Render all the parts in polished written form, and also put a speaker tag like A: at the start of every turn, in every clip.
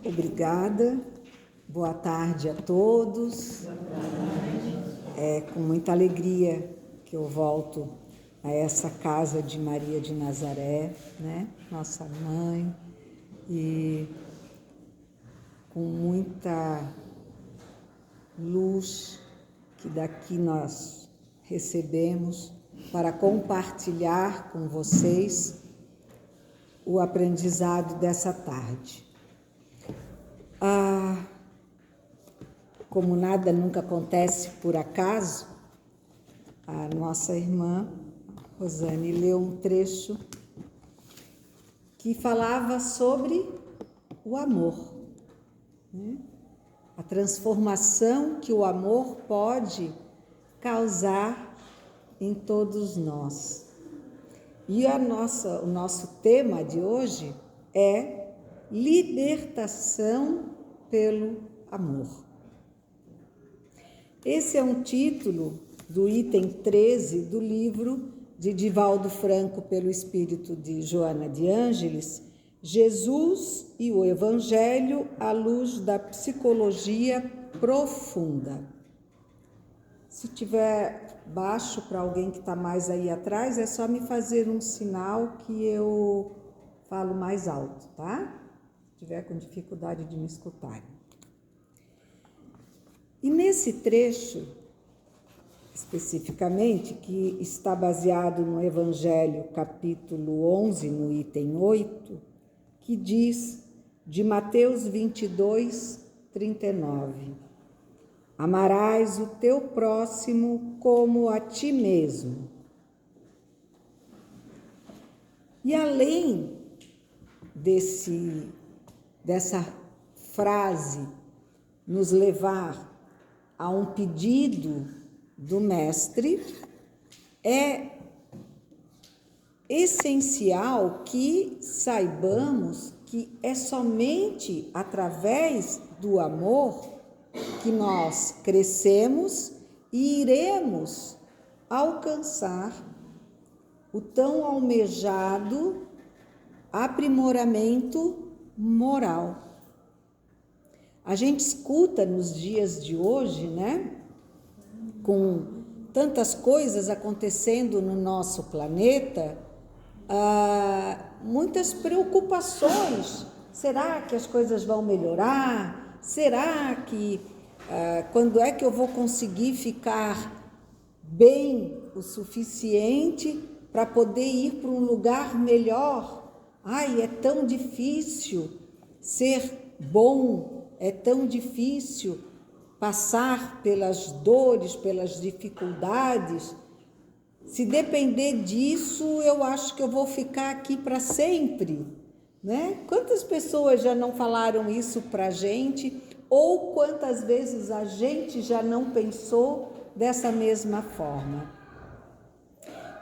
A: Obrigada. Boa tarde a todos. É com muita alegria que eu volto a essa casa de Maria de Nazaré, né? Nossa mãe, e com muita luz que daqui nós recebemos para compartilhar com vocês o aprendizado dessa tarde. Como nada nunca acontece por acaso, a nossa irmã Rosane leu um trecho que falava sobre o amor, né? A transformação que o amor pode causar em todos nós. E o nosso tema de hoje é libertação pelo amor. Esse é um título do item 13 do livro de Divaldo Franco, pelo espírito de Joana de Ângeles, Jesus e o Evangelho à luz da psicologia profunda. Se tiver baixo para alguém que está mais aí atrás, é só me fazer um sinal que eu falo mais alto, tá? Se tiver com dificuldade de me escutar. E nesse trecho, especificamente, que está baseado no Evangelho, capítulo 11, no item 8, que diz, de Mateus 22, 39, amarás o teu próximo como a ti mesmo. E além dessa frase nos levar a um pedido do Mestre, é essencial que saibamos que é somente através do amor que nós crescemos e iremos alcançar o tão almejado aprimoramento moral. A gente escuta nos dias de hoje, né, com tantas coisas acontecendo no nosso planeta, muitas preocupações. Será que as coisas vão melhorar? Será que quando é que eu vou conseguir ficar bem o suficiente para poder ir para um lugar melhor? Ai, é tão difícil ser bom, é tão difícil passar pelas dores, pelas dificuldades. Se depender disso, eu acho que eu vou ficar aqui para sempre, né? Quantas pessoas já não falaram isso para a gente? Ou quantas vezes a gente já não pensou dessa mesma forma?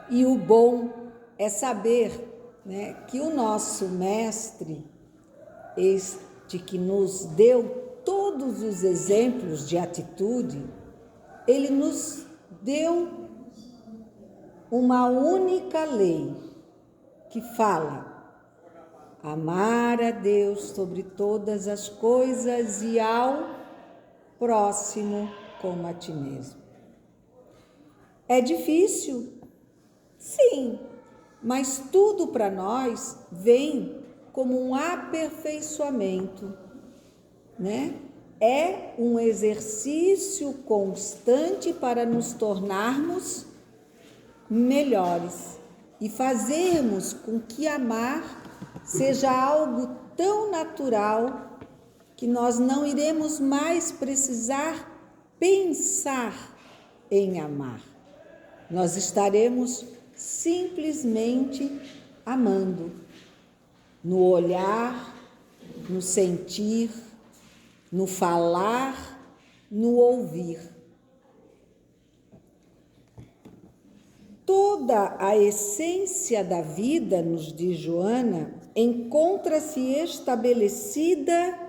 A: E o bom é saber, né, que o nosso mestre, este que nos deu todos os exemplos de atitude, ele nos deu uma única lei que fala: amar a Deus sobre todas as coisas e ao próximo como a ti mesmo. É difícil? Sim, mas tudo para nós vem como um aperfeiçoamento, né? É um exercício constante para nos tornarmos melhores e fazermos com que amar seja algo tão natural que nós não iremos mais precisar pensar em amar. Nós estaremos simplesmente amando, no olhar, no sentir, no falar, no ouvir. Toda a essência da vida, nos diz Joana, encontra-se estabelecida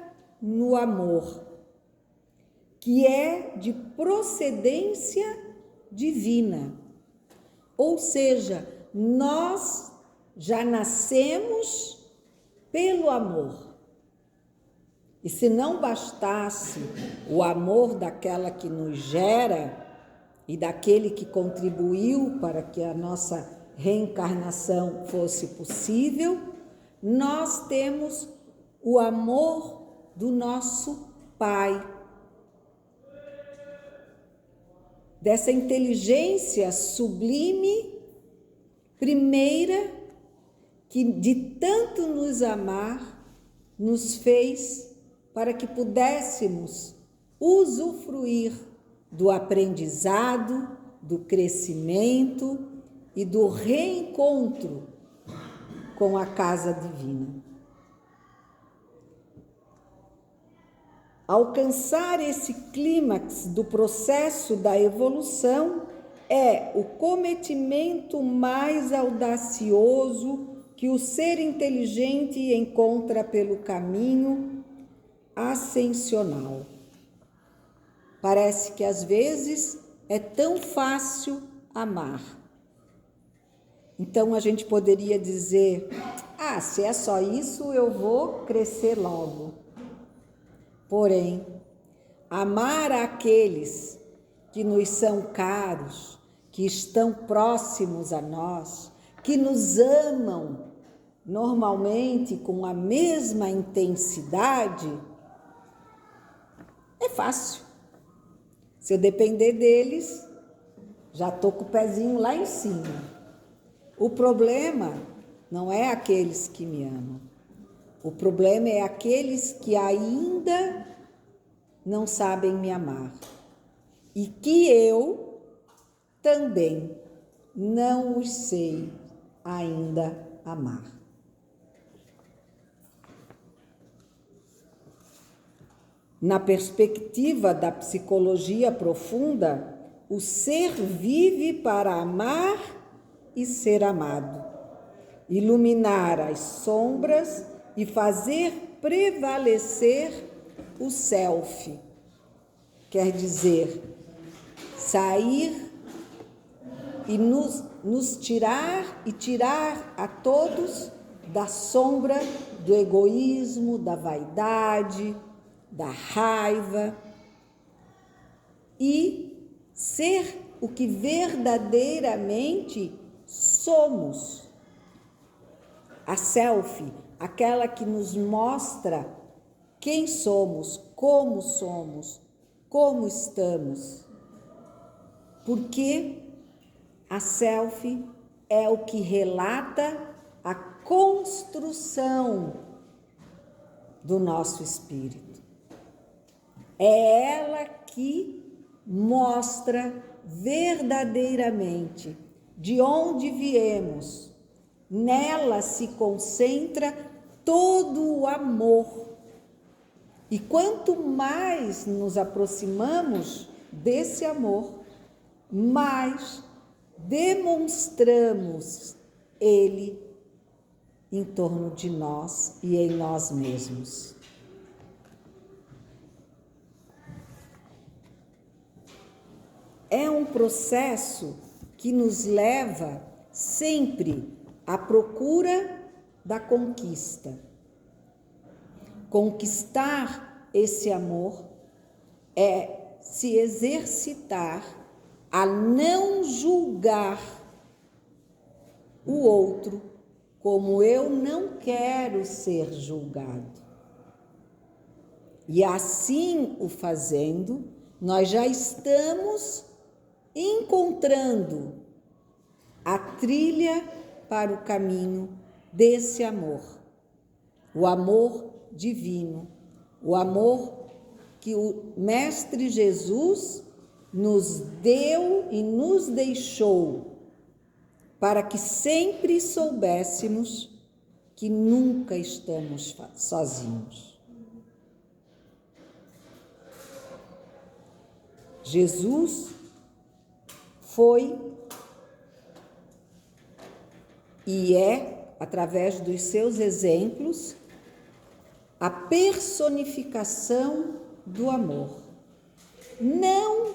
A: no amor, que é de procedência divina. Ou seja, nós já nascemos pelo amor. E se não bastasse o amor daquela que nos gera e daquele que contribuiu para que a nossa reencarnação fosse possível, nós temos o amor do nosso Pai, dessa inteligência sublime, primeira, que de tanto nos amar, nos fez para que pudéssemos usufruir do aprendizado, do crescimento e do reencontro com a casa divina. Alcançar esse clímax do processo da evolução é o cometimento mais audacioso que o ser inteligente encontra pelo caminho ascensional. Parece que às vezes é tão fácil amar. Então a gente poderia dizer: se é só isso, eu vou crescer logo. Porém, amar aqueles que nos são caros, que estão próximos a nós, que nos amam normalmente com a mesma intensidade, é fácil. Se eu depender deles, já estou com o pezinho lá em cima. O problema não é aqueles que me amam. O problema é aqueles que ainda não sabem me amar e que eu também não os sei ainda amar. Na perspectiva da psicologia profunda, o ser vive para amar e ser amado, iluminar as sombras e fazer prevalecer o self, quer dizer, sair e nos tirar e tirar a todos da sombra do egoísmo, da vaidade, da raiva e ser o que verdadeiramente somos. A self, aquela que nos mostra quem somos, como estamos. Porque a self é o que relata a construção do nosso espírito. É ela que mostra verdadeiramente de onde viemos. Nela se concentra todo o amor. E quanto mais nos aproximamos desse amor, mais demonstramos ele em torno de nós e em nós mesmos. É um processo que nos leva sempre à procura da conquista. Conquistar esse amor é se exercitar a não julgar o outro como eu não quero ser julgado. E assim o fazendo, nós já estamos encontrando a trilha para o caminho desse amor, o amor divino, o amor que o Mestre Jesus nos deu e nos deixou, para que sempre soubéssemos que nunca estamos sozinhos. Jesus foi e é, através dos seus exemplos, a personificação do amor. Não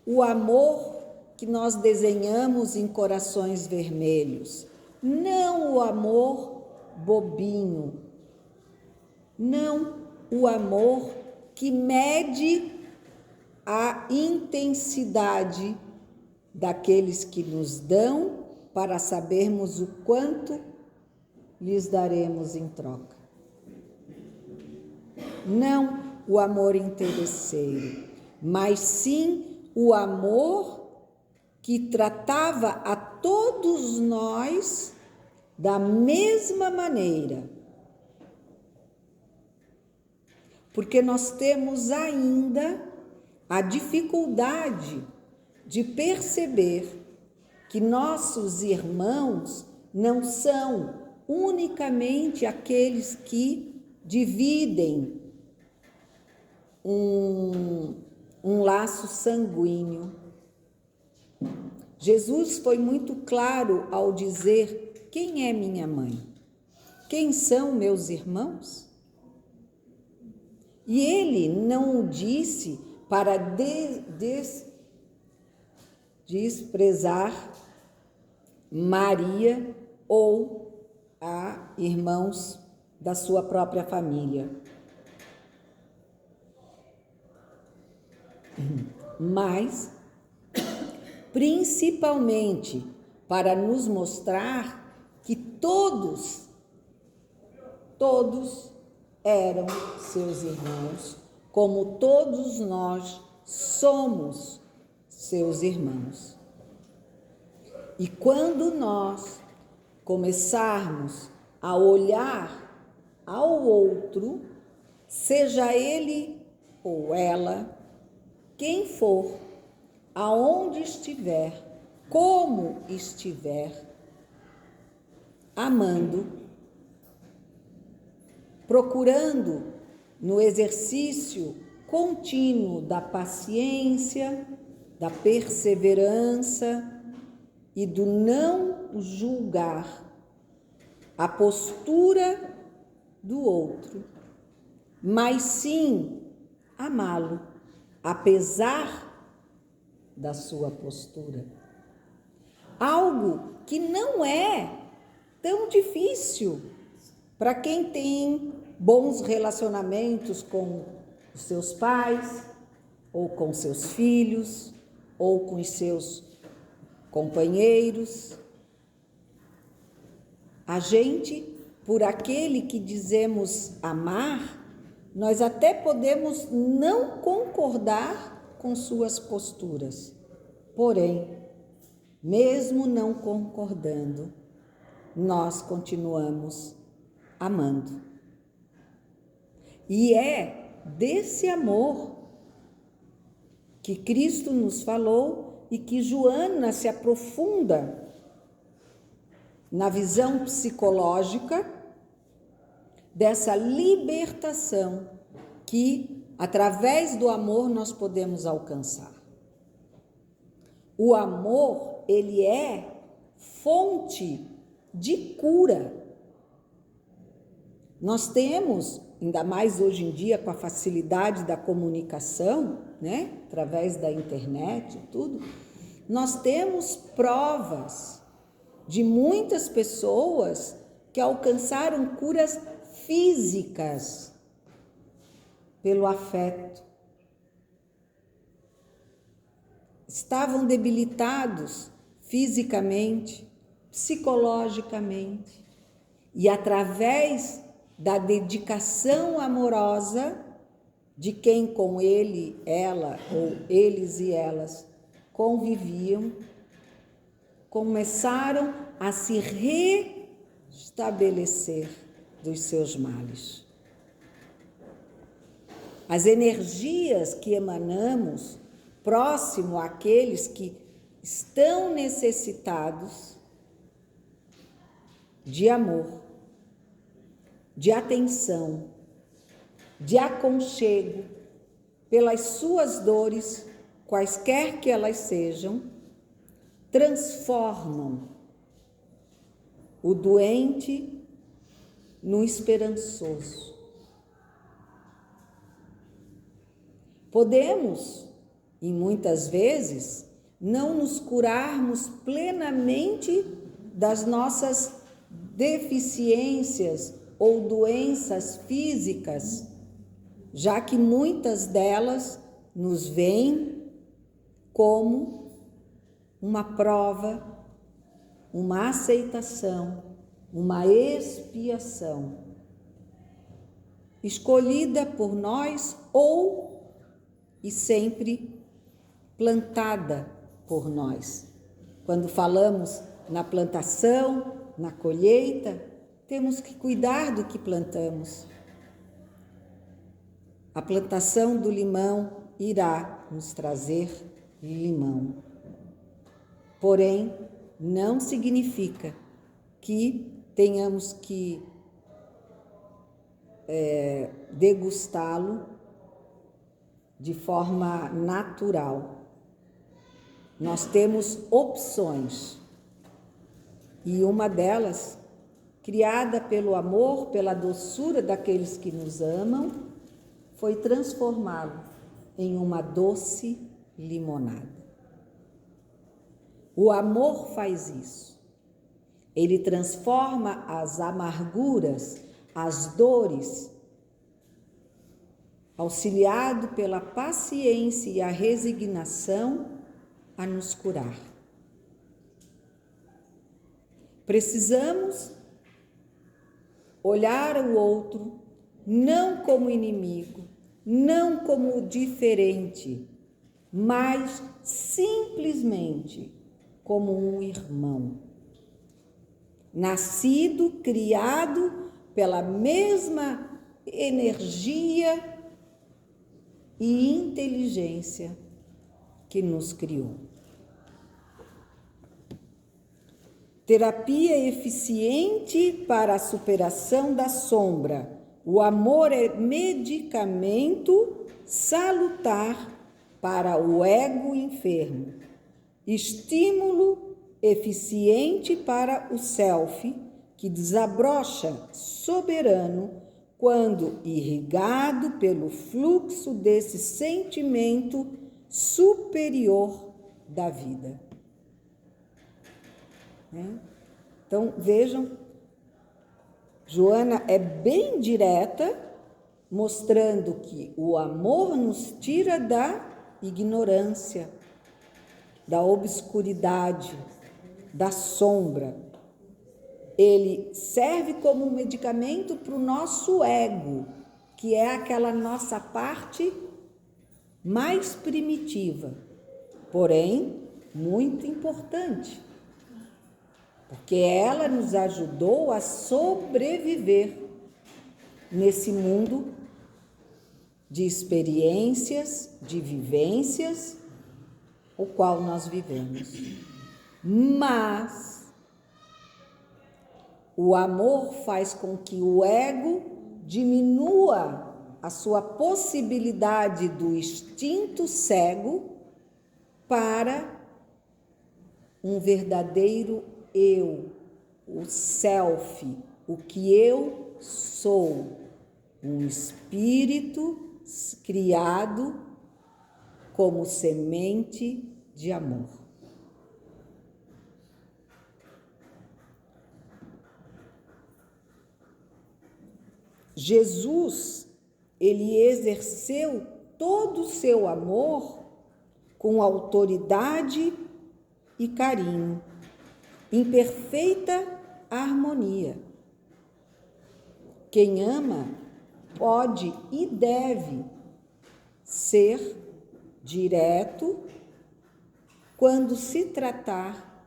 A: o amor que nós desenhamos em corações vermelhos, não o amor bobinho, não, o amor que mede a intensidade daqueles que nos dão para sabermos o quanto lhes daremos em troca. Não o amor interesseiro, mas sim o amor que tratava a todos nós da mesma maneira. Porque nós temos ainda a dificuldade de perceber que nossos irmãos não são unicamente aqueles que dividem um laço sanguíneo. Jesus foi muito claro ao dizer: quem é minha mãe? Quem são meus irmãos? E ele não disse para desprezar Maria ou a irmãos da sua própria família. Mas, principalmente, para nos mostrar que todos eram seus irmãos, como todos nós somos seus irmãos. E quando nós começarmos a olhar ao outro, seja ele ou ela, quem for, aonde estiver, como estiver, amando, procurando no exercício contínuo da paciência, da perseverança e do não julgar a postura do outro, mas sim amá-lo, apesar da sua postura. Algo que não é tão difícil para quem tem bons relacionamentos com os seus pais, ou com seus filhos, ou com os seus companheiros. A gente, por aquele que dizemos amar, nós até podemos não concordar com suas posturas. Porém, mesmo não concordando, nós continuamos amando. E é desse amor que Cristo nos falou e que Joana se aprofunda na visão psicológica dessa libertação que, através do amor, nós podemos alcançar. O amor, ele é fonte de cura. Nós temos, ainda mais hoje em dia, com a facilidade da comunicação, né? Através da internet e tudo, nós temos provas de muitas pessoas que alcançaram curas físicas pelo afeto. Estavam debilitados fisicamente, psicologicamente, e através da dedicação amorosa de quem com ele, ela ou eles e elas conviviam, começaram a se restabelecer dos seus males. As energias que emanamos próximo àqueles que estão necessitados de amor, de atenção, de aconchego, pelas suas dores, quaisquer que elas sejam, transformam o doente no esperançoso. Podemos, e muitas vezes, não nos curarmos plenamente das nossas deficiências ou doenças físicas já que muitas delas nos veem como uma prova, uma aceitação, uma expiação, escolhida por nós ou e sempre plantada por nós. Quando falamos na plantação, na colheita, temos que cuidar do que plantamos. A plantação do limão irá nos trazer limão. Porém, não significa que tenhamos que degustá-lo de forma natural. Nós temos opções, e uma delas, criada pelo amor, pela doçura daqueles que nos amam, foi transformá-lo em uma doce limonada. O amor faz isso. Ele transforma as amarguras, as dores, auxiliado pela paciência e a resignação, a nos curar. Precisamos olhar o outro não como inimigo, não como diferente, mas simplesmente como um irmão, nascido, criado pela mesma energia e inteligência que nos criou. Terapia eficiente para a superação da sombra. O amor é medicamento salutar para o ego enfermo. Estímulo eficiente para o self, que desabrocha soberano quando irrigado pelo fluxo desse sentimento superior da vida. Então, vejam, Joana é bem direta, mostrando que o amor nos tira da ignorância, da obscuridade, da sombra. Ele serve como um medicamento para o nosso ego, que é aquela nossa parte mais primitiva, porém muito importante, porque ela nos ajudou a sobreviver nesse mundo de experiências, de vivências, o qual nós vivemos. Mas o amor faz com que o ego diminua a sua possibilidade do instinto cego para um verdadeiro eu, o self, o que eu sou, um espírito criado como semente de amor. Jesus, ele exerceu todo o seu amor com autoridade e carinho, em perfeita harmonia. Quem ama pode e deve ser direto quando se tratar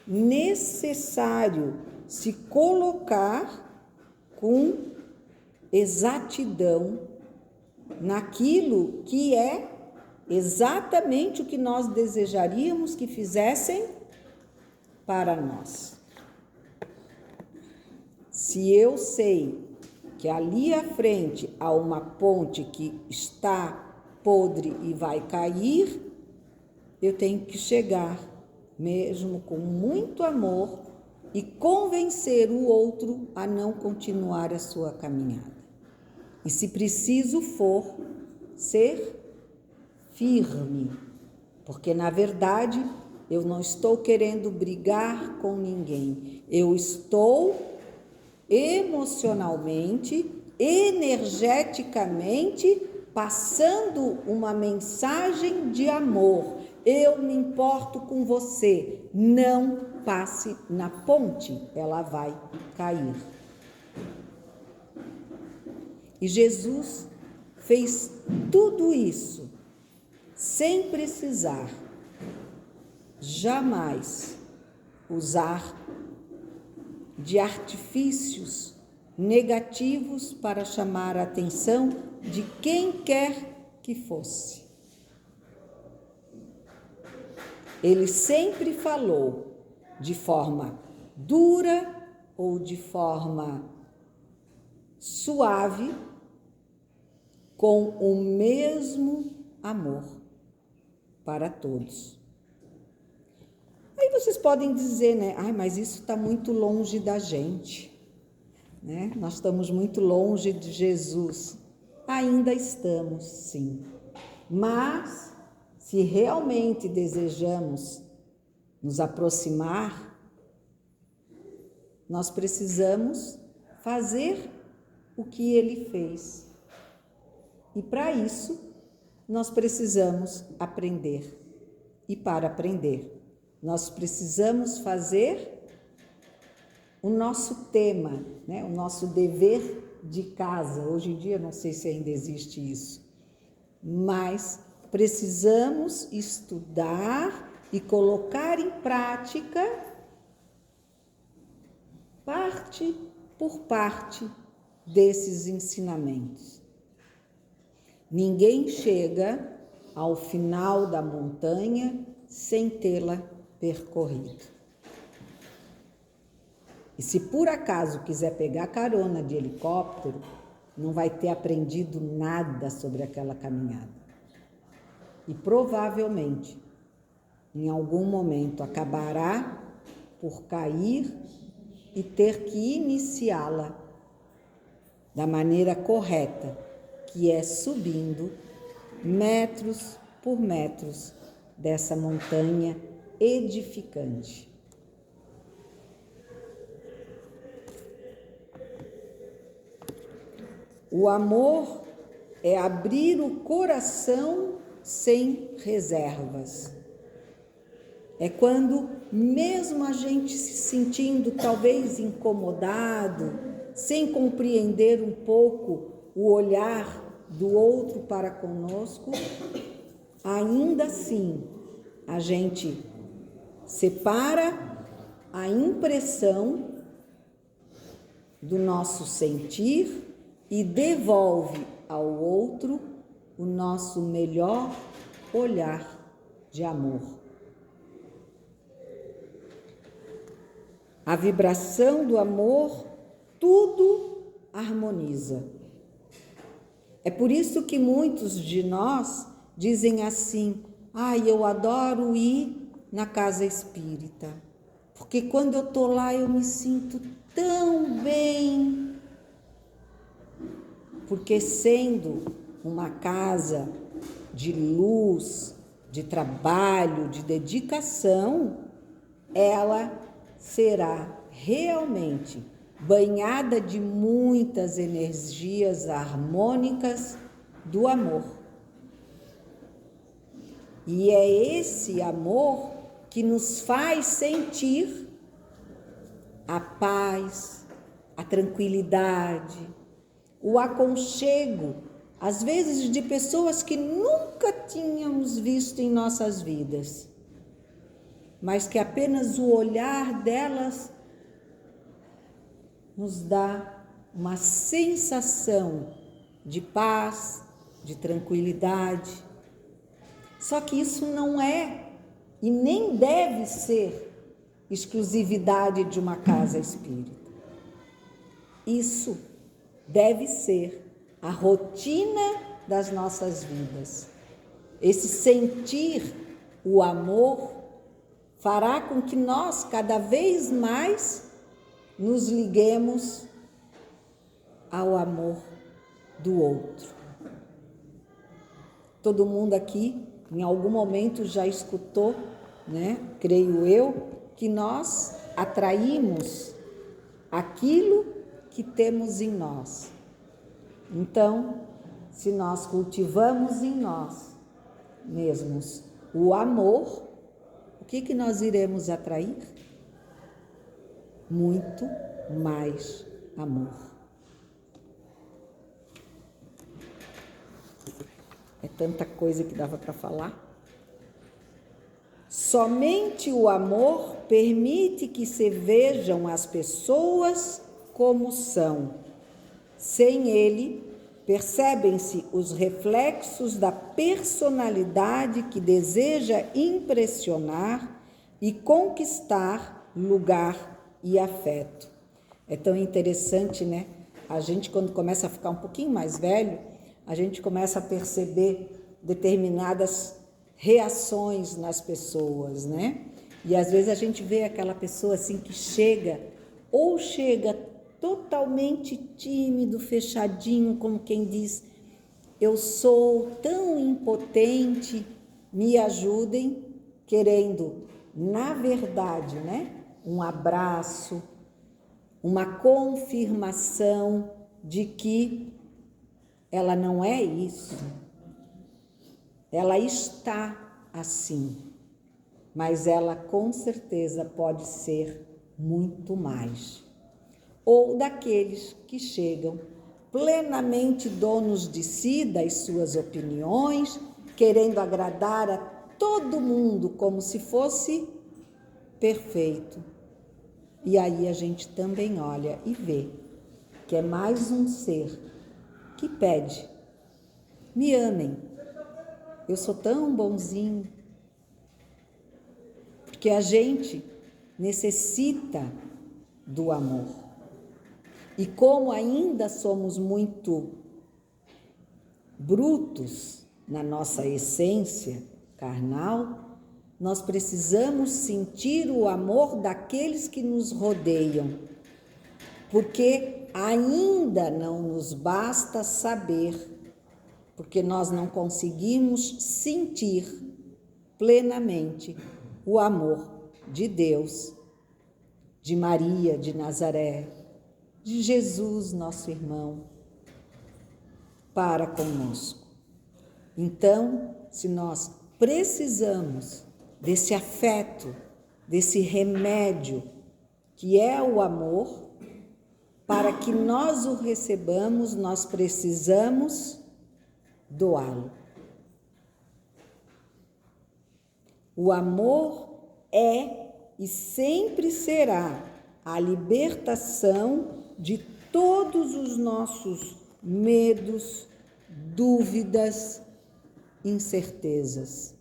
A: necessário se colocar com exatidão naquilo que é exatamente o que nós desejaríamos que fizessem para nós. Se eu sei que ali à frente há uma ponte que está podre e vai cair, eu tenho que chegar, mesmo com muito amor, e convencer o outro a não continuar a sua caminhada. E se preciso for, ser firme, porque na verdade eu não estou querendo brigar com ninguém, eu estou emocionalmente, energeticamente passando uma mensagem de amor. Eu me importo com você. Não passe na ponte, ela vai cair. E Jesus fez tudo isso sem precisar jamais usar de artifícios negativos para chamar a atenção de quem quer que fosse. Ele sempre falou de forma dura ou de forma suave, com o mesmo amor para todos. Aí vocês podem dizer, né? Mas isso está muito longe da gente, né? Nós estamos muito longe de Jesus. Ainda estamos, sim. Mas, se realmente desejamos nos aproximar, nós precisamos fazer o que ele fez. E para isso, nós precisamos aprender. E para aprender, nós precisamos fazer o nosso tema, né? O nosso dever de casa. Hoje em dia, não sei se ainda existe isso, mas precisamos estudar e colocar em prática, parte por parte, desses ensinamentos. Ninguém chega ao final da montanha sem tê-la percorrido. E se por acaso quiser pegar carona de helicóptero, não vai ter aprendido nada sobre aquela caminhada. E provavelmente, em algum momento, acabará por cair e ter que iniciá-la da maneira correta, que é subindo metros por metros dessa montanha edificante. O amor é abrir o coração sem reservas. É quando, mesmo a gente se sentindo talvez incomodado, sem compreender um pouco o olhar do outro para conosco, ainda assim a gente separa a impressão do nosso sentir e devolve ao outro o nosso melhor olhar de amor. A vibração do amor tudo harmoniza. É por isso que muitos de nós dizem assim: eu adoro ir na casa espírita, porque quando eu estou lá eu me sinto tão bem. Porque sendo uma casa de luz, de trabalho, de dedicação, ela será realmente banhada de muitas energias harmônicas do amor. E é esse amor que nos faz sentir a paz, a tranquilidade, o aconchego, às vezes de pessoas que nunca tínhamos visto em nossas vidas, mas que apenas o olhar delas nos dá uma sensação de paz, de tranquilidade. Só que isso não é e nem deve ser exclusividade de uma casa espírita. Isso deve ser a rotina das nossas vidas. Esse sentir o amor fará com que nós cada vez mais nos liguemos ao amor do outro. Todo mundo aqui, em algum momento, já escutou, né? Creio eu, que nós atraímos aquilo que temos em nós. Então, se nós cultivamos em nós mesmos o amor, o que nós iremos atrair? Muito mais amor. É tanta coisa que dava para falar. Somente o amor permite que se vejam as pessoas como são. Sem ele, percebem-se os reflexos da personalidade que deseja impressionar e conquistar lugar e afeto. É tão interessante, né? A gente, quando começa a ficar um pouquinho mais velho, a gente começa a perceber determinadas reações nas pessoas, né? E às vezes a gente vê aquela pessoa assim que chega totalmente tímido, fechadinho, como quem diz, eu sou tão impotente, me ajudem, querendo, na verdade, né, um abraço, uma confirmação de que ela não é isso. Ela está assim, mas ela com certeza pode ser muito mais. Ou daqueles que chegam plenamente donos de si, das suas opiniões, querendo agradar a todo mundo como se fosse perfeito. E aí a gente também olha e vê que é mais um ser que pede, me amem. Eu sou tão bonzinho, porque a gente necessita do amor. E como ainda somos muito brutos na nossa essência carnal, nós precisamos sentir o amor daqueles que nos rodeiam, porque ainda não nos basta saber, porque nós não conseguimos sentir plenamente o amor de Deus, de Maria de Nazaré, de Jesus, nosso irmão, para conosco. Então, se nós precisamos desse afeto, desse remédio que é o amor, para que nós o recebamos, nós precisamos doá-lo. O amor é e sempre será a libertação de todos os nossos medos, dúvidas, incertezas.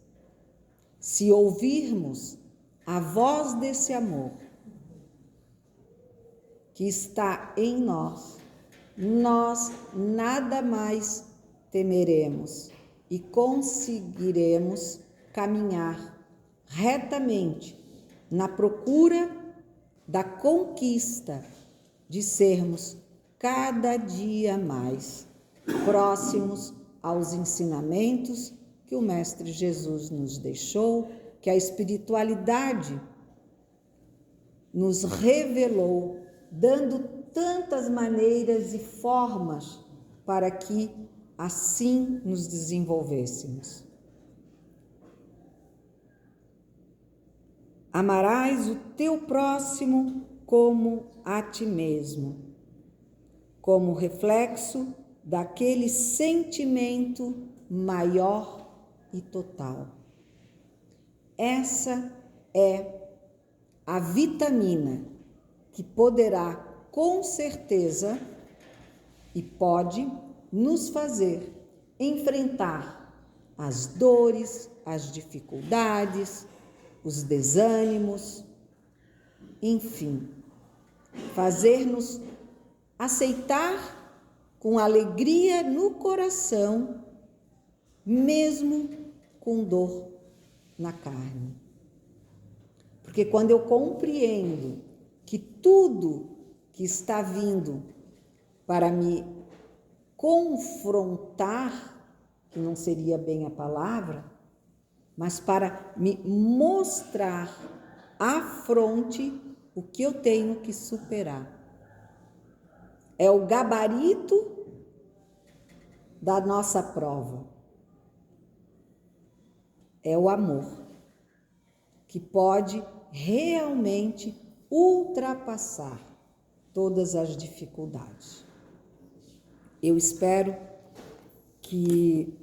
A: Se ouvirmos a voz desse amor que está em nós, nós nada mais temeremos e conseguiremos caminhar retamente na procura da conquista de sermos cada dia mais próximos aos ensinamentos que o Mestre Jesus nos deixou, que a espiritualidade nos revelou, dando tantas maneiras e formas para que assim nos desenvolvêssemos. Amarás o teu próximo como a ti mesmo, como reflexo daquele sentimento maior e total. Essa é a vitamina que poderá, com certeza, e pode nos fazer enfrentar as dores, as dificuldades, os desânimos, enfim, fazer-nos aceitar com alegria no coração, mesmo com dor na carne. Porque quando eu compreendo que tudo que está vindo para me confrontar, que não seria bem a palavra, mas para me mostrar à fronte o que eu tenho que superar. É o gabarito da nossa prova. É o amor, que pode realmente ultrapassar todas as dificuldades. Eu espero que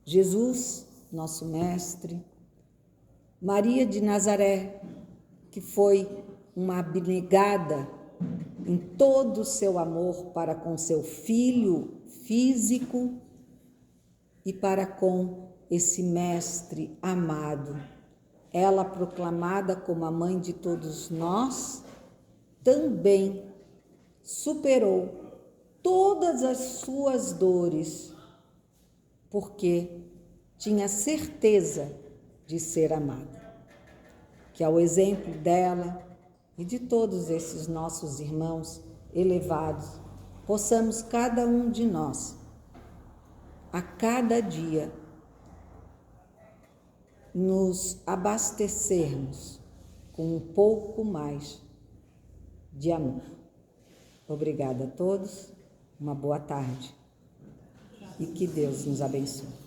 A: Jesus, nosso Mestre, Maria de Nazaré, que foi uma abnegada em todo o seu amor para com seu filho físico e para com esse Mestre amado, ela proclamada como a mãe de todos nós, também superou todas as suas dores, porque tinha certeza de ser amada. Que ao exemplo dela e de todos esses nossos irmãos elevados, possamos cada um de nós, a cada dia, nos abastecermos com um pouco mais de amor. Obrigada a todos, uma boa tarde e que Deus nos abençoe.